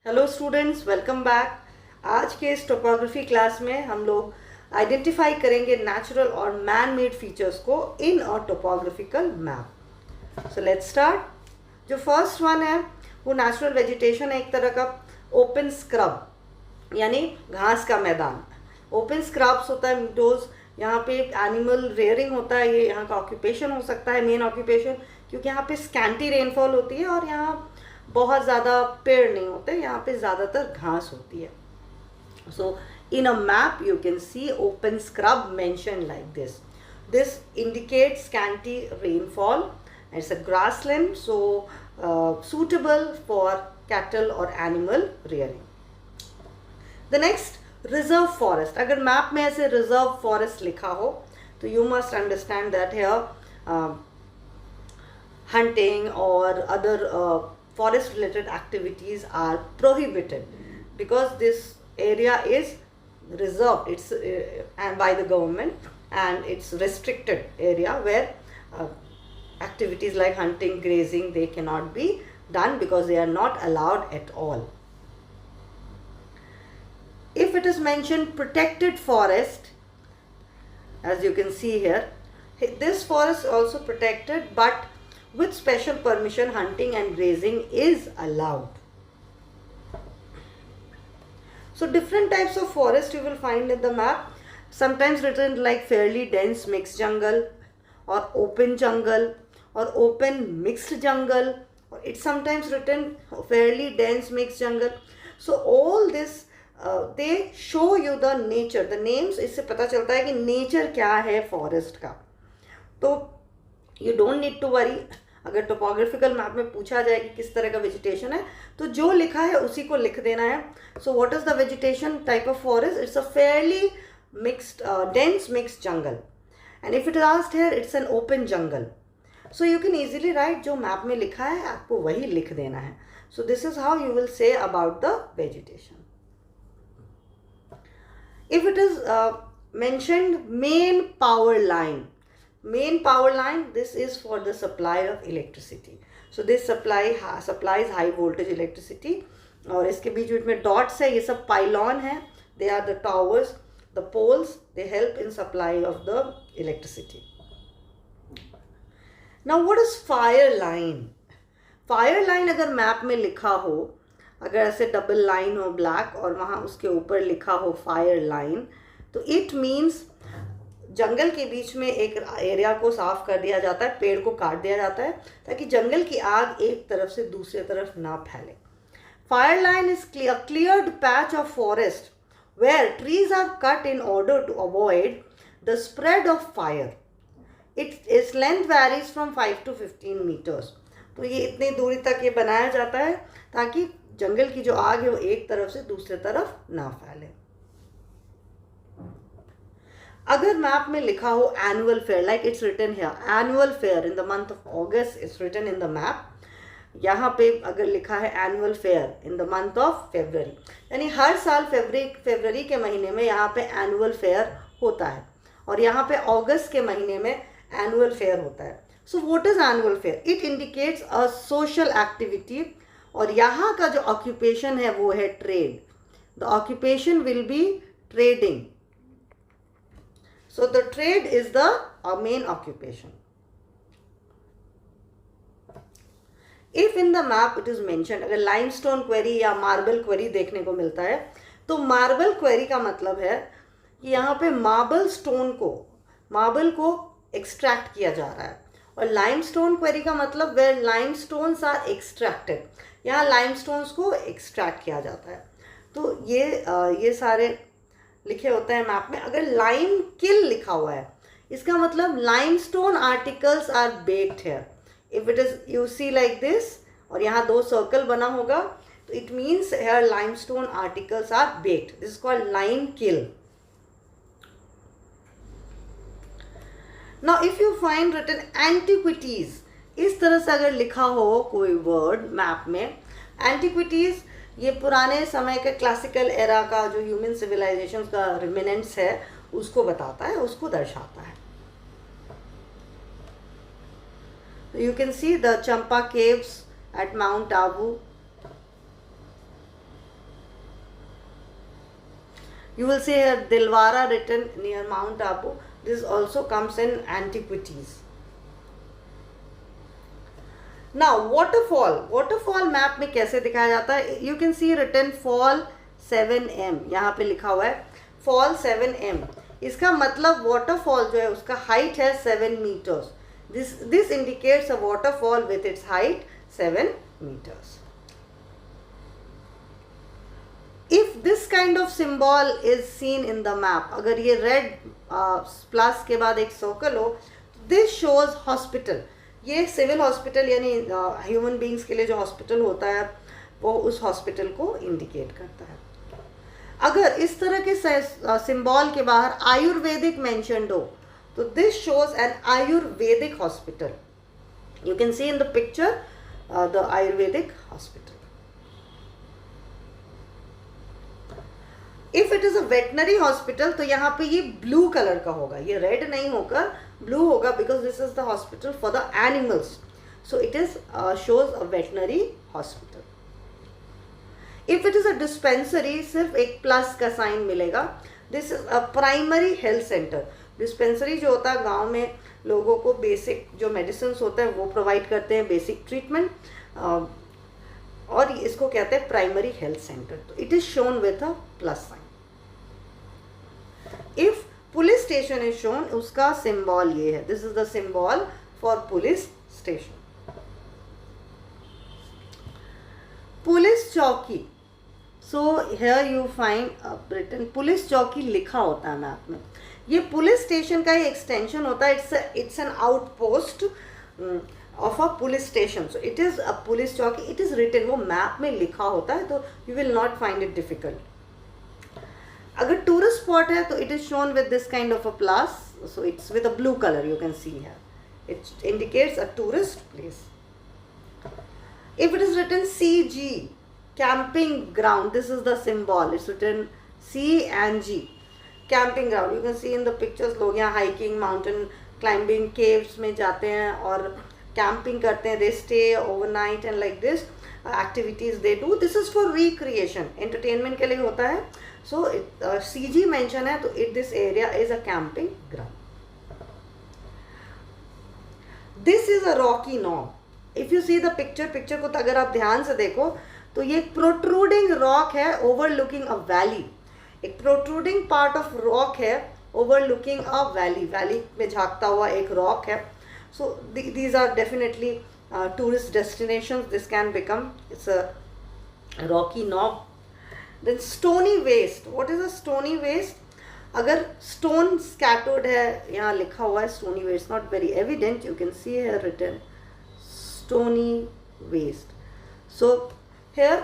Hello students, welcome back. आज के इस टोपोग्राफी क्लास में हम लोग आइडेंटिफाई करेंगे नेचुरल और मैन मेड फीचर्स को in a topographical map. So let's start. जो फर्स्ट वन है वो नेचुरल वेजिटेशन है, एक तरह का ओपन स्क्रब यानी घास का मैदान। ओपन स्क्रब्स होता है मीडोज, यहाँ पे एनिमल रेयरिंग होता है, ये यहाँ का ऑक्यूपेशन हो सकता है, मेन ऑक्यूपेशन, क्योंकि यहाँ पे स्कैंटी रेनफॉल होती है और यहाँ बहुत ज़्यादा पेड़ नहीं होते, यहाँ पे ज़्यादातर घास होती है। So in a map you can see open scrub mention like this. This indicates scanty rainfall. It's a grassland, so suitable for cattle or animal rearing. The next, reserve forest. अगर मैप में ऐसे reserve forest लिखा हो तो you must understand that here hunting or other forest related activities are prohibited because this area is reserved, it's and by the government, and it's restricted area where activities like hunting, grazing, they cannot be done because they are not allowed at all. If it is mentioned protected forest, as you can see here, this forest also protected, but with special permission hunting and grazing is allowed. So different types of forest you will find in the map, sometimes written like fairly dense mixed jungle or open jungle or open mixed jungle, or it's sometimes written fairly dense mixed jungle. So all this they show you the nature, the names, इससे पता चलता है कि nature क्या है forest का. तो you don't need to worry. अगर टोपोग्राफिकल मैप में पूछा जाए कि किस तरह का वेजिटेशन है तो जो लिखा है उसी को लिख देना है. So what is the vegetation type of forest? It's a fairly mixed dense mixed jungle, and if it is asked here it's an open jungle. So you can easily right जो मैप में लिखा है आपको वही लिख देना है. So this is how you will say about the vegetation. If it is mentioned main power line, main power line, this is for the supply of electricity. So this supplies high voltage electricity. और इसके बीच बीच में dots है, ये सब pylon है. they are the towers, the poles, they help in supply of the electricity. Now what is fire line? fire line अगर map में लिखा हो, अगर ऐसे डबल लाइन हो ब्लैक और वहाँ उसके ऊपर लिखा हो फायर लाइन, तो इट मीन्स जंगल के बीच में एक एरिया को साफ कर दिया जाता है, पेड़ को काट दिया जाता है ताकि जंगल की आग एक तरफ से दूसरी तरफ ना फैले. Fire line is cleared patch of forest where trees are cut in order to avoid the spread of fire. Its length varies from 5 to 15 metres. तो ये इतनी दूरी तक ये बनाया जाता है ताकि जंगल की जो आग है वो एक तरफ से दूसरी तरफ ना फैले. अगर मैप में लिखा हो annual fair, like it's written here annual fair in the month of August, it's written in the map. यहाँ पे अगर लिखा है annual fair in the month of February, यानी हर साल फरवरी के महीने में यहाँ पे एनुअल फेयर होता है और यहाँ पे अगस्त के महीने में एनुअल फेयर होता है. So what is annual fair? It indicates a social activity और यहाँ का जो ऑक्यूपेशन है वो है trade. The occupation will be trading. So the trade is the main occupation. If in the map it is mentioned, अगर limestone quarry या marble quarry देखने को मिलता है तो marble quarry का मतलब है कि यहाँ पे मार्बल को एक्सट्रैक्ट किया जा रहा है, और limestone quarry का मतलब where limestones are extracted, यहाँ limestones को एक्सट्रैक्ट किया जाता है. तो ये सारे लिखे होते हैं मैप में. अगर लाइम किल लिखा हुआ है इसका मतलब limestone articles are baked here. If it is you see like this और यहाँ 2 सर्कल बना होगा तो it means here limestone articles are baked. This is called lime kiln. Now if you find written antiquities, इस तरह से अगर लिखा हो कोई वर्ड मैप में, एंटिक्विटीज ये पुराने समय के क्लासिकल एरा का जो ह्यूमन सिविलाइजेशन का रिमिनेंट्स है उसको बताता है, उसको दर्शाता है. You can see the Champa caves at Mount Abu. You will see here Dilwara written near Mount Abu. This also comes in antiquities. Now waterfall map में कैसे दिखाया जाता है? You can see written fall 7m, यहाँ पे लिखा हुआ है fall 7m. इसका मतलब waterfall जो है उसका height है 7 meters. This indicates a waterfall with its height 7 meters. If this kind of symbol is seen in the map, अगर ये red plus के बाद एक circle हो, this shows hospital. ये सिविल हॉस्पिटल यानी ह्यूमन बींग्स के लिए जो हॉस्पिटल होता है वो उस हॉस्पिटल को इंडिकेट करता है. अगर इस तरह के सिंबल के बाहर आयुर्वेदिक मेंशन्ड हो तो this shows N Ayurvedic hospital. You can C in the picture the Ayurvedic hospital. If it is a veterinary hospital तो यहाँ पे ये ब्लू कलर का होगा, ये रेड नहीं होकर ब्लू होगा, because this is the hospital for the animals. So it is shows a veterinary hospital. If it is a dispensary सिर्फ एक प्लस का साइन मिलेगा. This is a primary health centre. Dispensary जो होता है गांव में लोगों को बेसिक जो मेडिसिन होता है वो प्रोवाइड करते हैं, बेसिक ट्रीटमेंट, और इसको कहते हैं प्राइमरी हेल्थ सेंटर. तो it is shown with a plus sign. If police station is shown, उसका सिंबल ये है. This is the symbol for police station. Police चौकी. So here you find written police चौकी लिखा होता है मैप में. ये पुलिस स्टेशन का ही एक्सटेंशन होता है. It's an outpost of a police station. So it is a police चौकी. इट इज रिटन, वो मैप में लिखा होता है, तो you will not find it difficult. अगर टूरिस्ट स्पॉट है तो it is shown with this kind of a plus. So it's with a blue colour, you can see here. It indicates a tourist place. If it is written CG, camping ground, this is the symbol. It's written C and G, camping ground. You can see in the pictures लोग यहाँ hiking, mountain climbing, caves में जाते हैं और camping करते हैं. They stay overnight and like this activities they do. This is for recreation, entertainment के लिए होता है. So CG mention है तो this area is a camping ground. This is a rocky knob. If you see the picture को तो अगर आप ध्यान से देखो तो ये एक प्रोट्रूडिंग रॉक है ओवरलुकिंग अ वैली. एक प्रोट्रूडिंग पार्ट ऑफ रॉक है ओवरलुकिंग अ वैली. वैली में झांकता हुआ एक रॉक है. So these are definitely tourist destinations. This can become, it's a rocky knob. Then stony waste. What is a stony waste? अगर stone scattered है, यहाँ लिखा हुआ है stony waste, not very evident. You can see here written stony waste. So here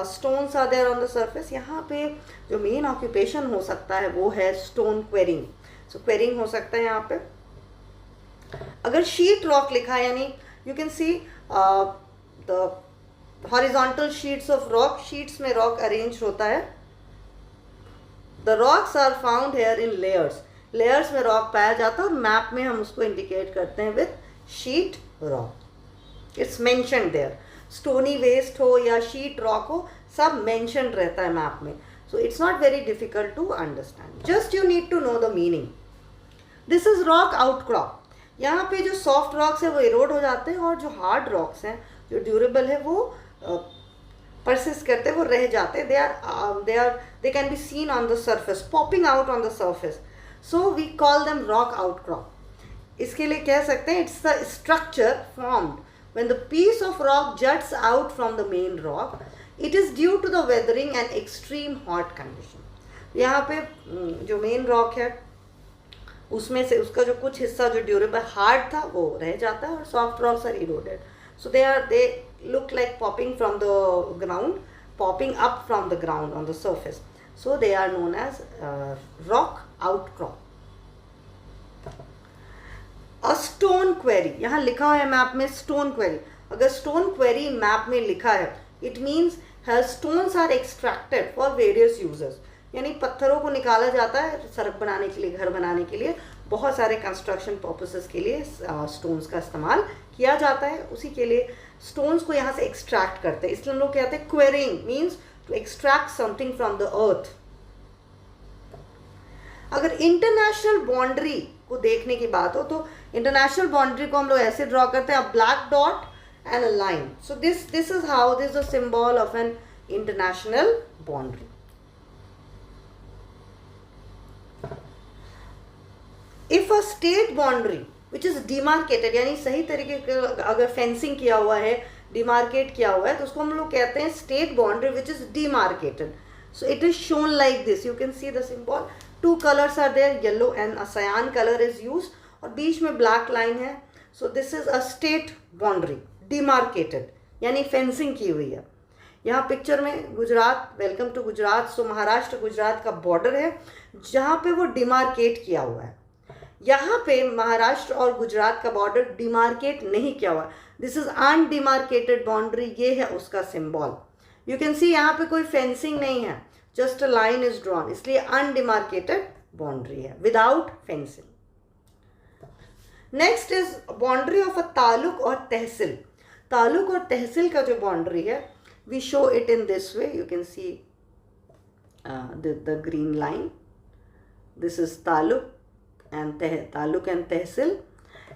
stones are there on the surface. यहाँ पे जो main occupation हो सकता है वो है स्टोन क्वेरिंग. सो क्वेरिंग हो सकता है यहाँ पे. अगर शीट रॉक लिखा है यानी you can see the horizontal sheets of rock. Sheets में रॉक अरेंज होता है. The rocks are found here in layers. Layers में रॉक पाया जाता है और मैप में हम उसको इंडिकेट करते हैं with sheet rock. It's mentioned there. Stony waste हो या शीट रॉक हो, सब मेंशन्ड रहता है मैप में. So it's not very difficult to understand. Just you need to know the meaning. This is rock outcrop. यहाँ पे जो सॉफ्ट रॉक्स है वो इरोड हो जाते हैं और जो हार्ड रॉक्स हैं जो ड्यूरेबल है वो परसिस्ट करते हैं, वो रह जाते हैं. They can be seen on the surface, popping out on the surface. So we call them rock outcrop. इसके लिए कह सकते हैं it's the structure formed when the piece of rock juts out from the main rock. It is due to the weathering and extreme hot condition. यहाँ पे जो main rock है उसमें से उसका जो कुछ हिस्सा जो ड्यूरेबल हार्ड था वो रह जाता है और soft rocks are eroded. So they look like popping from the ground, popping up from the ground on the surface. So they are known as rock outcrop. A stone quarry. यहाँ लिखा है map में stone quarry. अगर stone quarry map में लिखा है it means stones are extracted for various users. यानी पत्थरों को निकाला जाता है सड़क बनाने के लिए, घर बनाने के लिए, बहुत सारे कंस्ट्रक्शन पर्पसेस के लिए स्टोन्स का इस्तेमाल किया जाता है. उसी के लिए स्टोन्स को यहाँ से एक्सट्रैक्ट करते हैं. इसलिए हम लोग कहते हैं quarrying means to extract something from the earth. अगर इंटरनेशनल बाउंड्री को देखने की बात हो तो इंटरनेशनल बाउंड्री को हम लोग ऐसे ड्रॉ करते हैं, black dot and a line. So this is how this is the symbol of an international boundary. If a state boundary which is demarcated, यानी सही तरीके का अगर फेंसिंग किया हुआ है, डिमार्केट किया हुआ है, तो उसको हम लोग कहते हैं state boundary which is demarcated. So it is shown like this. You can see the symbol. Two colours are there, yellow and a cyan colour is use, और बीच में ब्लैक लाइन है. So this is a state boundary, demarcated, यानी fencing की हुई है. यहाँ picture में Gujarat, welcome to Gujarat. So Maharashtra Gujarat का बॉर्डर है जहाँ पे वो डिमार्केट किया हुआ है. यहाँ पे महाराष्ट्र और गुजरात का बॉर्डर डिमार्केट नहीं किया हुआ. This is undemarcated boundary. ये है उसका सिंबल. यू कैन सी यहाँ पे कोई फेंसिंग नहीं है, just a line is drawn, इसलिए अनडिमार्केटेड बाउंड्री है, without fencing. Next is boundary of a taluk और तहसील. तालुक और तहसील का जो बाउंड्री है, we show it in this way. You can see the green line. This is taluk and taluk and tehsil,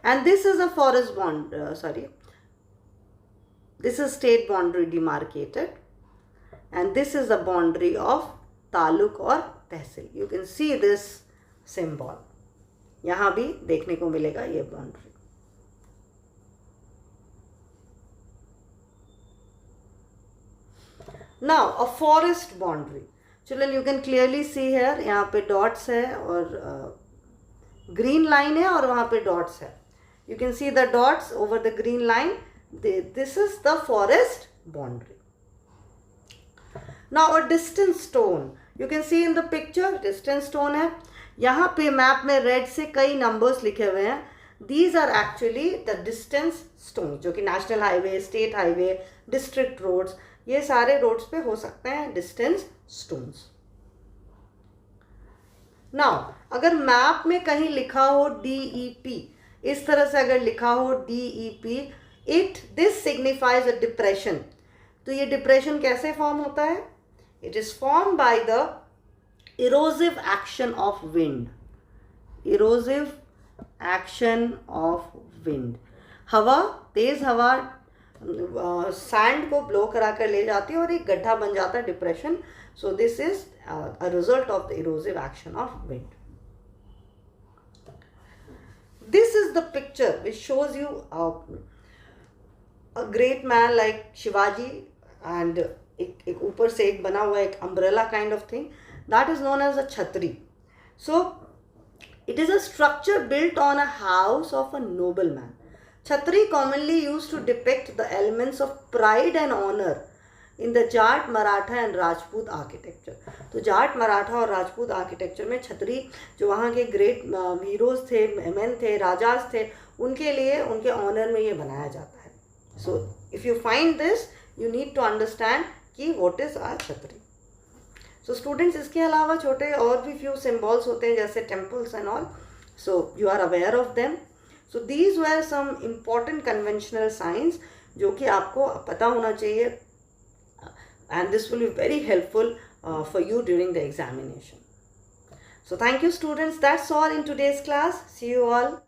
and this is a forest bond this is state boundary demarcated, and this is the boundary of taluk or tehsil. You can see this symbol. यहाँ भी देखने को मिलेगा ये boundary. Now a forest boundary. Children, you can clearly see here, यहाँ पे dots है और ग्रीन लाइन है और वहाँ पे डॉट्स है. You can see the dots over the green line. This is the forest boundary. Now a distance stone. You can C in the picture, distance stone है. यहाँ पे मैप में रेड से कई नंबर्स लिखे हुए हैं. These are actually the distance stone, जो कि national highway, state highway, district roads, ये सारे रोड्स पे हो सकते हैं डिस्टेंस स्टोन्स. नाउ अगर मैप में कहीं लिखा हो DEP, इस तरह से अगर लिखा हो DEP, this signifies a depression. तो ये डिप्रेशन कैसे फॉर्म होता है? It is form by the erosive action of wind. Erosive action of wind. हवा, तेज हवा सैंड को ब्लो करा कर ले जाती है और एक गड्ढा बन जाता है, depression. So this is a result of the erosive action of wind. This is the picture which shows you a great man like Shivaji, and एक ऊपर से एक बना हुआ एक umbrella kind of thing, that is known as a chhatri. So it is a structure built on a house of a nobleman. Chhatri commonly used to depict the elements of pride and honor in the Jat, Maratha and Rajput architecture. तो जाट, मराठा और Rajput architecture में छतरी, जो वहाँ के great heroes थे, main थे, राजाज थे, उनके लिए, उनके ऑनर में ये बनाया जाता है. So if you find this, you need to understand कि what is are chhatri. So students, इसके अलावा छोटे और भी फ्यू सिम्बॉल्स होते हैं जैसे temples and all. So you are aware of them. So these were some important conventional science जो कि आपको पता होना चाहिए, and this will be very helpful for you during the examination. So thank you students, that's all in today's class. See you all.